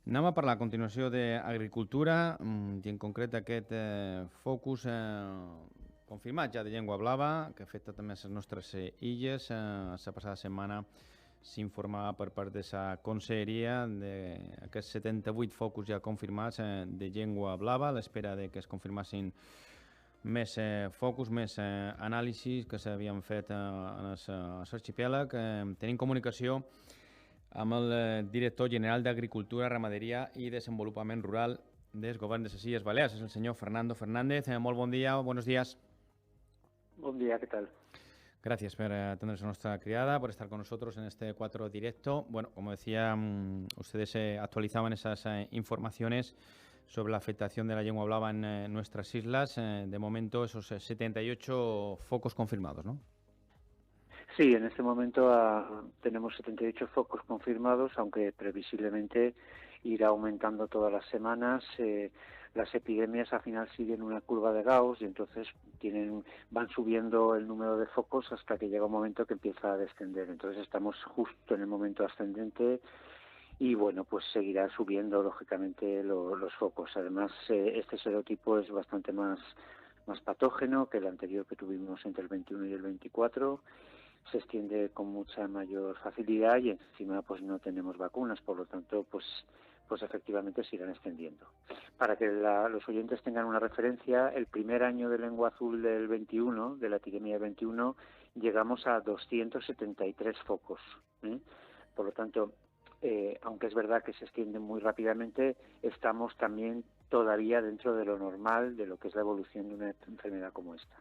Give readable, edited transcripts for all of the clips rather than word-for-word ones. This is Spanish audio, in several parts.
Anem a parlar a continuació d'agricultura i en concret aquest focus confirmat ja de llengua blava que afecta també les nostres illes. La passada setmana s'informava per part de la conselleria d'aquests 78 focus ja confirmats de llengua blava, a l'espera de que es confirmassin més focus, més anàlisis que s'havien fet en l'arxipèlag. Tenim comunicació amb el director general d'Agricultura, Ramaderia i Desenvolupament Rural del Govern de les Illes Balears, es el senyor Fernando Fernández. Muy buen día, buenos días. Buen día, ¿qué tal? Gracias por atender a nuestra criada, por estar con nosotros en este 4 directo. Bueno, como decía, ustedes actualizaban esas informaciones sobre la afectación de la lengua blava en nuestras islas. De momento, esos 78 focos confirmados, ¿no? Sí, en este momento tenemos 78 focos confirmados, aunque previsiblemente irá aumentando todas las semanas. Las epidemias al final siguen una curva de Gauss y entonces van subiendo el número de focos hasta que llega un momento que empieza a descender. Entonces estamos justo en el momento ascendente y bueno, pues seguirá subiendo lógicamente los focos. Además, este serotipo es bastante más patógeno que el anterior que tuvimos entre el 21 y el 24. Se extiende con mucha mayor facilidad y encima pues no tenemos vacunas, por lo tanto pues efectivamente se irán extendiendo. Para que los oyentes tengan una referencia, el primer año de lengua azul del 21, de la epidemia del 21, llegamos a 273 focos. Por lo tanto, aunque es verdad que se extienden muy rápidamente, estamos también todavía dentro de lo normal, de lo que es la evolución de una enfermedad como esta.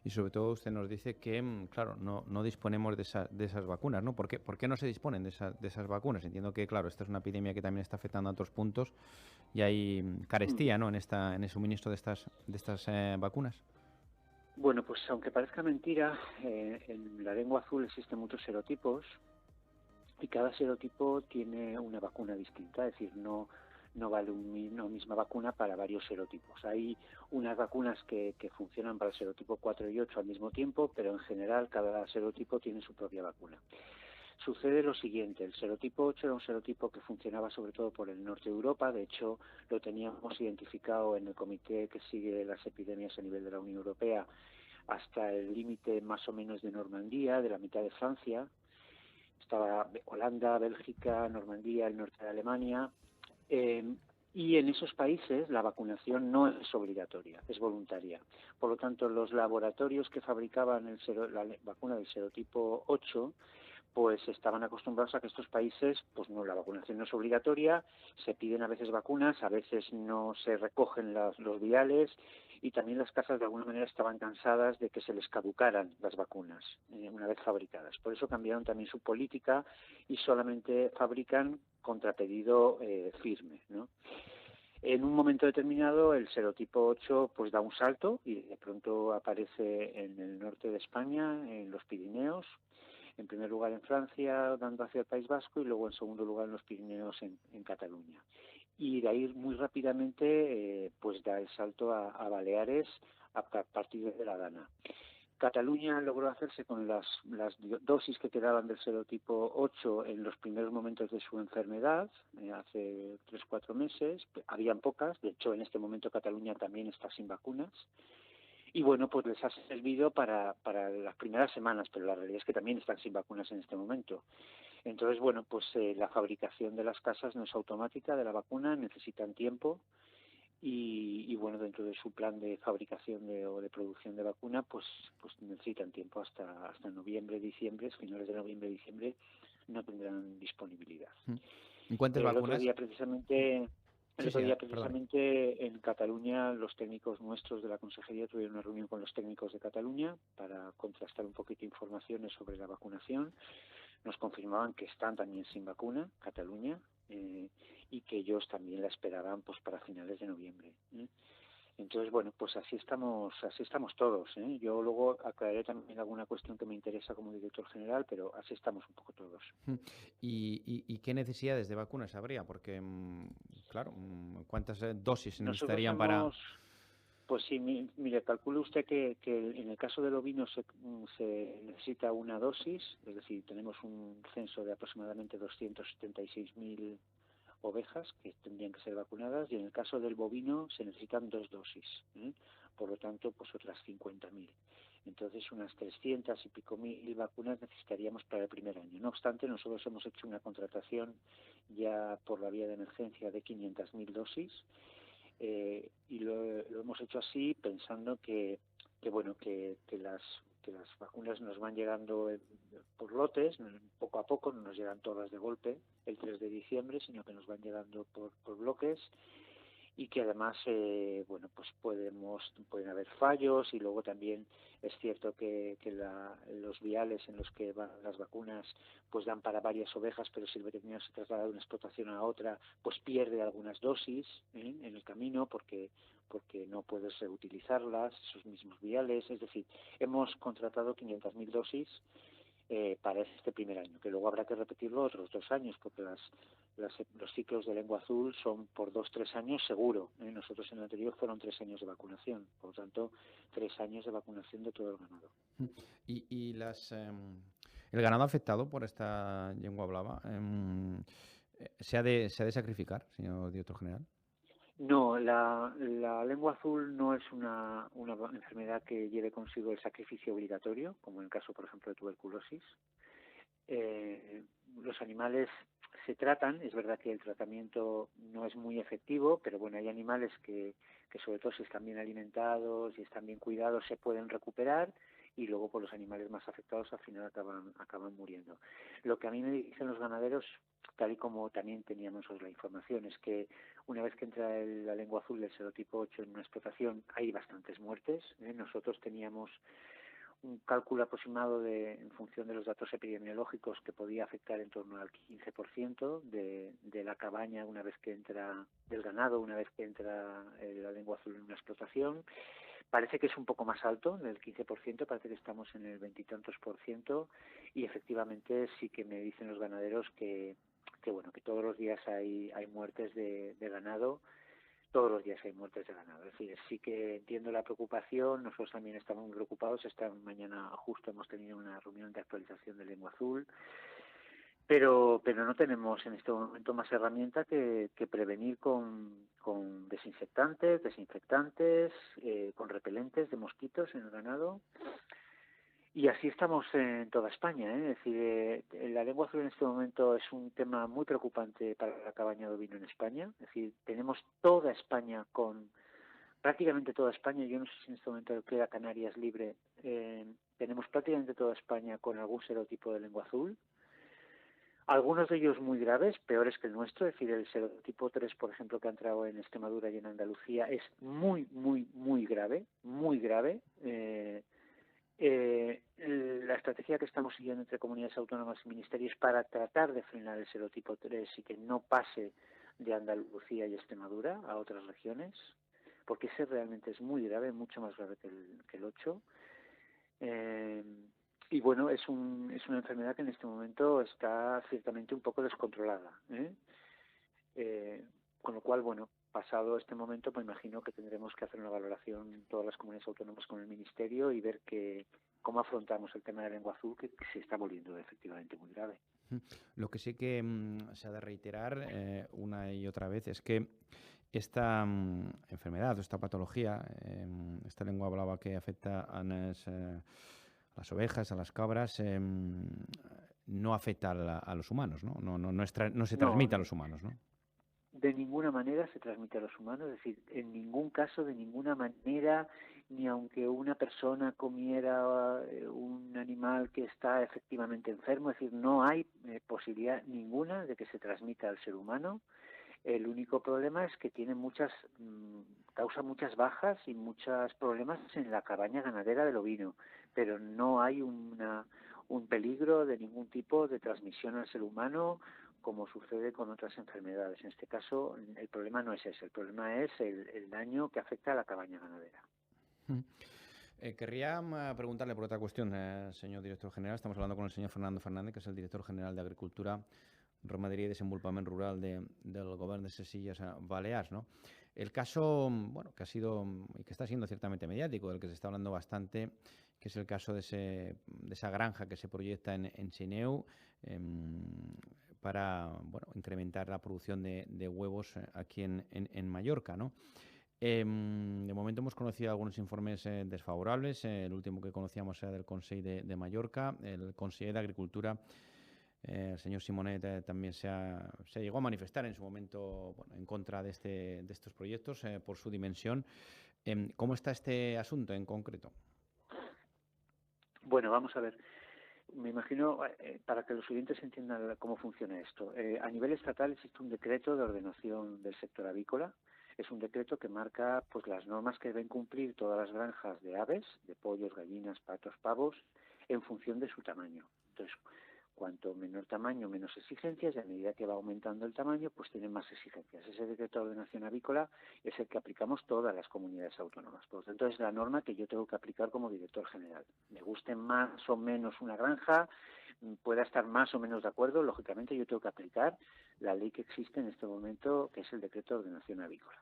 Y sobre todo usted nos dice que, claro, no disponemos de esas vacunas, ¿no? ¿Por qué no se disponen de esas vacunas? Entiendo que, claro, esta es una epidemia que también está afectando a otros puntos y hay carestía, ¿no?, en el suministro de estas vacunas. Bueno, pues aunque parezca mentira, en la lengua azul existen muchos serotipos y cada serotipo tiene una vacuna distinta, es decir, no vale una misma vacuna para varios serotipos. Hay unas vacunas que funcionan para el serotipo 4 y 8 al mismo tiempo, pero en general cada serotipo tiene su propia vacuna. Sucede lo siguiente, el serotipo 8 era un serotipo que funcionaba sobre todo por el norte de Europa, de hecho lo teníamos identificado en el comité que sigue las epidemias a nivel de la Unión Europea hasta el límite más o menos de Normandía, de la mitad de Francia. Estaba Holanda, Bélgica, Normandía, el norte de Alemania. Y en esos países la vacunación no es obligatoria, es voluntaria. Por lo tanto, los laboratorios que fabricaban la vacuna del serotipo 8 pues estaban acostumbrados a que estos países, pues no, la vacunación no es obligatoria, se piden a veces vacunas, a veces no se recogen los viales y también las casas de alguna manera estaban cansadas de que se les caducaran las vacunas una vez fabricadas. Por eso cambiaron también su política y solamente fabrican contra pedido firme, ¿no? En un momento determinado el serotipo 8 pues da un salto y de pronto aparece en el norte de España, en los Pirineos, en primer lugar en Francia, dando hacia el País Vasco, y luego en segundo lugar en los Pirineos en Cataluña. Y de ahí muy rápidamente pues da el salto a Baleares a partir de la Dana. Cataluña logró hacerse con las dosis que quedaban del serotipo 8 en los primeros momentos de su enfermedad, hace 3-4 meses. Habían pocas, de hecho en este momento Cataluña también está sin vacunas. Y bueno, pues les ha servido para las primeras semanas, pero la realidad es que también están sin vacunas en este momento. Entonces, bueno, pues la fabricación de las casas no es automática de la vacuna, necesitan tiempo. Y bueno, dentro de su plan de fabricación o de producción de vacuna, pues necesitan tiempo hasta noviembre, diciembre, finales de noviembre, diciembre, no tendrán disponibilidad. ¿En cuántas El vacunas? otro día precisamente Perdón. en Cataluña los técnicos nuestros de la Consejería tuvieron una reunión con los técnicos de Cataluña para contrastar un poquito informaciones sobre la vacunación. Nos confirmaban que están también sin vacuna, Cataluña, y que ellos también la esperaban pues para finales de noviembre. Entonces, bueno, pues así estamos todos. Yo luego aclararé también alguna cuestión que me interesa como director general, pero así estamos un poco todos. ¿Y qué necesidades de vacunas habría? Porque, claro, ¿cuántas dosis se Nosotros necesitarían para...? hemos... Pues sí, mire, calcule usted que en el caso del ovino se necesita una dosis, es decir, tenemos un censo de aproximadamente 276.000 ovejas que tendrían que ser vacunadas, y en el caso del bovino se necesitan 2 dosis, por lo tanto pues otras 50.000. Entonces unas 300 y pico mil vacunas necesitaríamos para el primer año. No obstante, nosotros hemos hecho una contratación ya por la vía de emergencia de 500.000 dosis, y lo hemos hecho así pensando que las vacunas nos van llegando por lotes, poco a poco, no nos llegan todas de golpe el 3 de diciembre, sino que nos van llegando por bloques, y que además pues pueden haber fallos, y luego también es cierto que los viales en los que van las vacunas pues dan para varias ovejas, pero si el veterinario se traslada de una explotación a otra pues pierde algunas dosis en el camino porque no puedes reutilizarlas, esos mismos viales. Es decir, hemos contratado 500.000 dosis para este primer año, que luego habrá que repetirlo otros 2 años, porque los ciclos de lengua azul son por 2-3 años seguro. Nosotros en el anterior fueron 3 años de vacunación, por lo tanto 3 años de vacunación de todo el ganado. ¿Y el ganado afectado por esta lengua blava se ha de sacrificar, señor director general? No, la lengua azul no es una enfermedad que lleve consigo el sacrificio obligatorio, como en el caso, por ejemplo, de tuberculosis. Los animales se tratan, es verdad que el tratamiento no es muy efectivo, pero bueno, hay animales que sobre todo si están bien alimentados y están bien cuidados se pueden recuperar, y luego por los animales más afectados al final acaban muriendo. Lo que a mí me dicen los ganaderos, tal y como también teníamos la información, es que una vez que entra la lengua azul del serotipo 8 en una explotación hay bastantes muertes. Nosotros teníamos un cálculo aproximado en función de los datos epidemiológicos que podía afectar en torno al 15% de la cabaña una vez que entra, del ganado una vez que entra la lengua azul en una explotación. Parece que es un poco más alto, del 15%, parece que estamos en el 20 y tantos por ciento, y efectivamente sí que me dicen los ganaderos que todos los días hay muertes de ganado. Todos los días hay muertes de ganado. Es decir, sí que entiendo la preocupación, nosotros también estamos muy preocupados. Esta mañana justo hemos tenido una reunión de actualización de lengua azul, pero no tenemos en este momento más herramienta que prevenir con desinfectantes, desinfectantes, con repelentes de mosquitos en el ganado. Y así estamos en toda España, Es decir, la lengua azul en este momento es un tema muy preocupante para la cabaña de ovino en España. Es decir, tenemos toda España prácticamente toda España, yo no sé si en este momento queda Canarias libre, tenemos prácticamente toda España con algún serotipo de lengua azul. Algunos de ellos muy graves, peores que el nuestro, es decir, el serotipo 3, por ejemplo, que ha entrado en Extremadura y en Andalucía, es muy, muy, muy grave, muy grave. La estrategia que estamos siguiendo entre comunidades autónomas y ministerios para tratar de frenar el serotipo 3 y que no pase de Andalucía y Extremadura a otras regiones, porque ese realmente es muy grave, mucho más grave que el 8. Y bueno, es una enfermedad que en este momento está ciertamente un poco descontrolada. Con lo cual, bueno, pasado este momento, pues imagino que tendremos que hacer una valoración todas las comunidades autónomas con el Ministerio y ver cómo afrontamos el tema de lengua azul, que se está volviendo efectivamente muy grave. Lo que sí que se ha de reiterar una y otra vez es que esta enfermedad o esta patología, esta lengua blava que afecta a las ovejas, a las cabras, no afecta a los humanos, ¿no? No se transmite a los humanos, ¿no? De ninguna manera se transmite a los humanos, es decir, en ningún caso, de ninguna manera, ni aunque una persona comiera un animal que está efectivamente enfermo, es decir, no hay posibilidad ninguna de que se transmita al ser humano. El único problema es que tiene causa muchas bajas y muchos problemas en la cabaña ganadera del ovino, pero no hay un peligro de ningún tipo de transmisión al ser humano como sucede con otras enfermedades. En este caso, el problema no es ese, el problema es el daño que afecta a la cabaña ganadera. Querría preguntarle por otra cuestión, señor director general. Estamos hablando con el señor Fernando Fernández, que es el director general de Agricultura, Ramadería y Desenvolupament Rural del Govern de ses Illes Balears, ¿no? El caso, bueno, que ha sido y que está siendo ciertamente mediático, del que se está hablando bastante, que es el caso de esa granja que se proyecta en Sineu, para bueno, incrementar la producción de huevos aquí en Mallorca, ¿no? De momento hemos conocido algunos informes desfavorables. El último que conocíamos era del Consell de Mallorca. El conseller de Agricultura, el señor Simonet, también se llegó a manifestar en su momento bueno, en contra de estos proyectos por su dimensión. ¿Cómo está este asunto en concreto? Bueno, vamos a ver. Me imagino, para que los oyentes entiendan cómo funciona esto, a nivel estatal existe un decreto de ordenación del sector avícola. Es un decreto que marca pues las normas que deben cumplir todas las granjas de aves, de pollos, gallinas, patos, pavos, en función de su tamaño. Entonces, cuanto menor tamaño, menos exigencias, y a medida que va aumentando el tamaño, pues tienen más exigencias. Ese decreto de ordenación avícola es el que aplicamos todas las comunidades autónomas. Por lo tanto, es la norma que yo tengo que aplicar como director general. Me guste más o menos una granja, pueda estar más o menos de acuerdo, lógicamente yo tengo que aplicar la ley que existe en este momento, que es el decreto de ordenación avícola.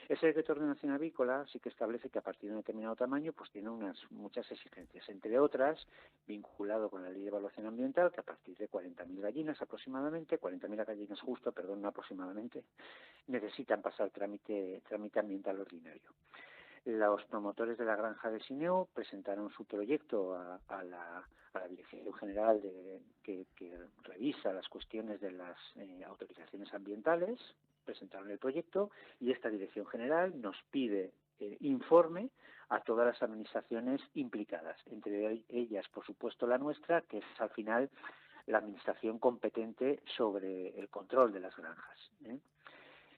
Ese decreto de ordenación avícola sí que establece que a partir de un determinado tamaño pues tiene muchas exigencias, entre otras, vinculado con la ley de evaluación ambiental, que a partir de 40.000 gallinas aproximadamente, 40.000 gallinas justo, perdón, no aproximadamente, necesitan pasar trámite ambiental ordinario. Los promotores de la granja de Sineu presentaron su proyecto a la Dirección General que revisa las cuestiones de las autorizaciones ambientales, presentaron el proyecto y esta Dirección General nos pide informe a todas las administraciones implicadas, entre ellas, por supuesto, la nuestra, que es al final la administración competente sobre el control de las granjas.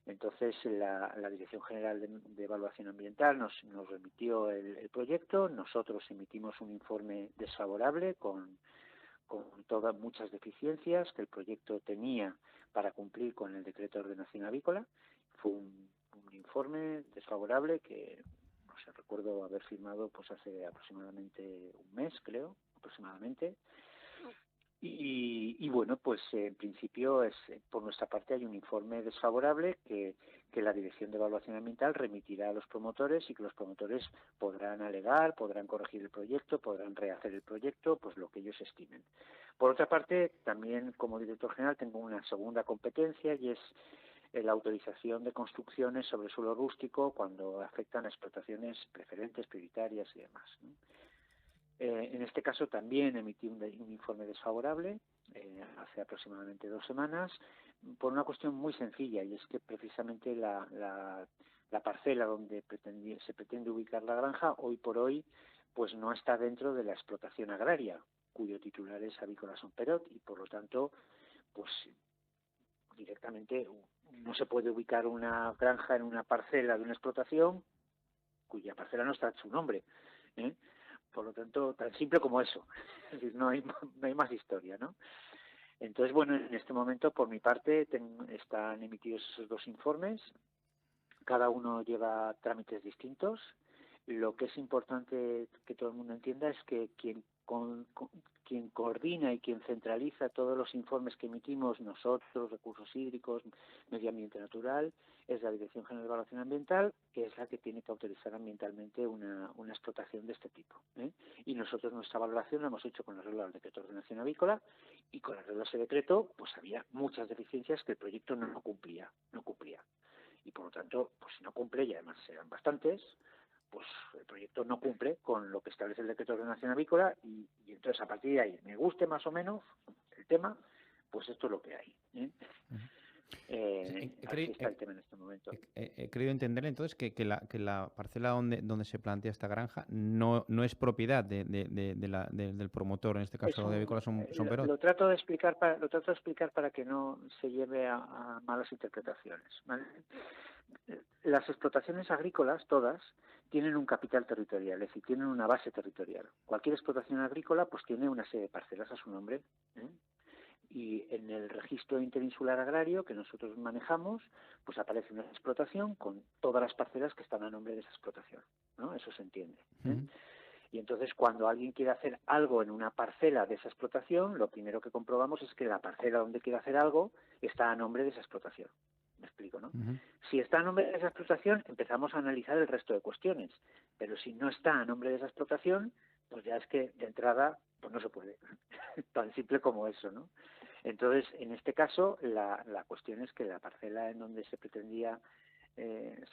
Entonces, la Dirección General de Evaluación Ambiental nos remitió el proyecto, nosotros emitimos un informe desfavorable con todas muchas deficiencias que el proyecto tenía para cumplir con el decreto de ordenación avícola. Fue un informe desfavorable que, no sé, recuerdo haber firmado pues hace aproximadamente un mes, creo, aproximadamente. Y bueno, pues en principio por nuestra parte hay un informe desfavorable que la Dirección de Evaluación Ambiental remitirá a los promotores y que los promotores podrán alegar, podrán corregir el proyecto, podrán rehacer el proyecto, pues lo que ellos estimen. Por otra parte, también como director general tengo una segunda competencia y es la autorización de construcciones sobre suelo rústico cuando afectan a explotaciones preferentes, prioritarias y demás, ¿no? En este caso también emití un informe desfavorable hace aproximadamente 2 semanas por una cuestión muy sencilla, y es que precisamente la parcela donde se pretende ubicar la granja hoy por hoy pues no está dentro de la explotación agraria, cuyo titular es Avícola Son Perot, y por lo tanto pues directamente no se puede ubicar una granja en una parcela de una explotación cuya parcela no está en su nombre, ¿eh? Por lo tanto, tan simple como eso. Es decir, no hay más historia, ¿no? Entonces, bueno, en este momento, por mi parte, están emitidos esos 2 informes. Cada uno lleva trámites distintos. Lo que es importante que todo el mundo entienda es que quien coordina y quien centraliza todos los informes que emitimos nosotros, recursos hídricos, medio ambiente natural, es la Dirección General de Evaluación Ambiental, que es la que tiene que autorizar ambientalmente una explotación de este tipo, ¿eh? Y nosotros nuestra valoración la hemos hecho con arreglo al decreto de ordenación avícola, y con arreglo a ese decreto pues había muchas deficiencias que el proyecto no cumplía. Y por lo tanto, pues si no cumple, y además serán bastantes, pues el proyecto no cumple con lo que establece el decreto de ordenación avícola, y entonces a partir de ahí, me guste más o menos el tema, pues esto es lo que hay, ¿eh? Así está el tema en este momento. He querido entender entonces que la parcela donde se plantea esta granja no es propiedad del promotor, en este caso de Avícola Son Perot. Lo trato de explicar para que no se lleve a malas interpretaciones, ¿vale? Las explotaciones agrícolas, todas, tienen un capital territorial, es decir, tienen una base territorial. Cualquier explotación agrícola pues tiene una serie de parcelas a su nombre, ¿eh? Y en el registro interinsular agrario que nosotros manejamos, pues aparece una explotación con todas las parcelas que están a nombre de esa explotación, ¿no? Eso se entiende, ¿eh? Uh-huh. Y entonces cuando alguien quiere hacer algo en una parcela de esa explotación, lo primero que comprobamos es que la parcela donde quiere hacer algo está a nombre de esa explotación. Me explico, ¿no? Uh-huh. Si está a nombre de esa explotación, empezamos a analizar el resto de cuestiones. Pero si no está a nombre de esa explotación, pues ya es que de entrada pues no se puede. Tan simple como eso, ¿no? Entonces, en este caso, la cuestión es que la parcela en donde se pretendía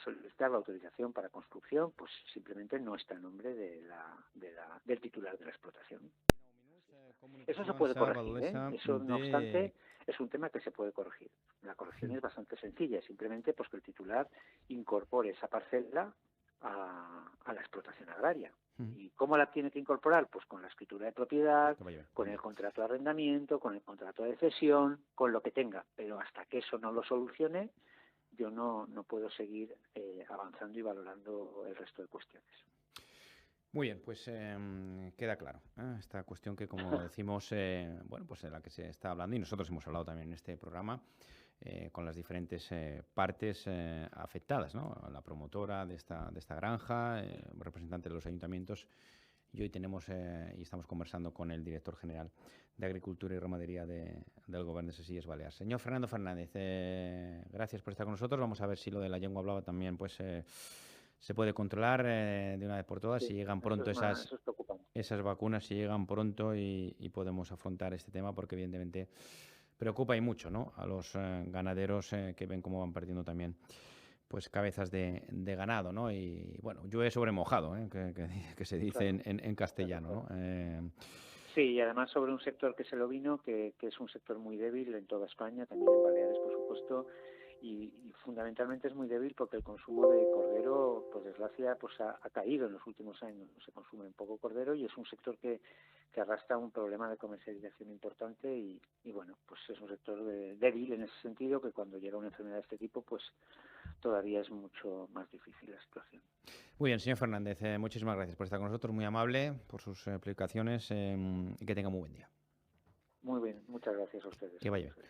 solicitar la autorización para construcción, pues simplemente no está en nombre del titular de la explotación. Eso se puede corregir, ¿eh? Eso, no obstante, es un tema que se puede corregir. La corrección es bastante sencilla, simplemente pues que el titular incorpore esa parcela a la explotación agraria. ¿Y cómo la tiene que incorporar? Pues con la escritura de propiedad, con el contrato de arrendamiento, con el contrato de cesión, con lo que tenga. Pero hasta que eso no lo solucione, yo no puedo seguir avanzando y valorando el resto de cuestiones. Muy bien, pues queda claro esta cuestión que, como decimos, bueno, pues de la que se está hablando, y nosotros hemos hablado también en este programa, con las diferentes partes afectadas, ¿no? La promotora de esta granja, representantes de los ayuntamientos, y hoy tenemos y estamos conversando con el director general de Agricultura y Ramadería del Gobierno de ses Illes Balears. Señor Fernando Fernández, gracias por estar con nosotros. Vamos a ver si lo de la lengua blava también pues se puede controlar de una vez por todas, Sí, si llegan pronto esas vacunas, si llegan pronto y podemos afrontar este tema, porque evidentemente preocupa y mucho, ¿no?, a los ganaderos que ven cómo van perdiendo también pues cabezas de ganado, ¿no? Y bueno, llueve sobre mojado, que se dice en castellano, claro. ¿no? Sí, y además sobre un sector que es el ovino, que es un sector muy débil en toda España, también en Baleares, por supuesto, y fundamentalmente es muy débil porque el consumo de cordero, por desgracia, pues ha caído en los últimos años. Se consume poco cordero y es un sector que arrastra un problema de comercialización importante y bueno, pues es un sector débil en ese sentido, que cuando llega una enfermedad de este tipo, pues todavía es mucho más difícil la situación. Muy bien, señor Fernández, muchísimas gracias por estar con nosotros, muy amable por sus explicaciones y que tenga muy buen día. Muy bien, muchas gracias a ustedes. Que vaya bien.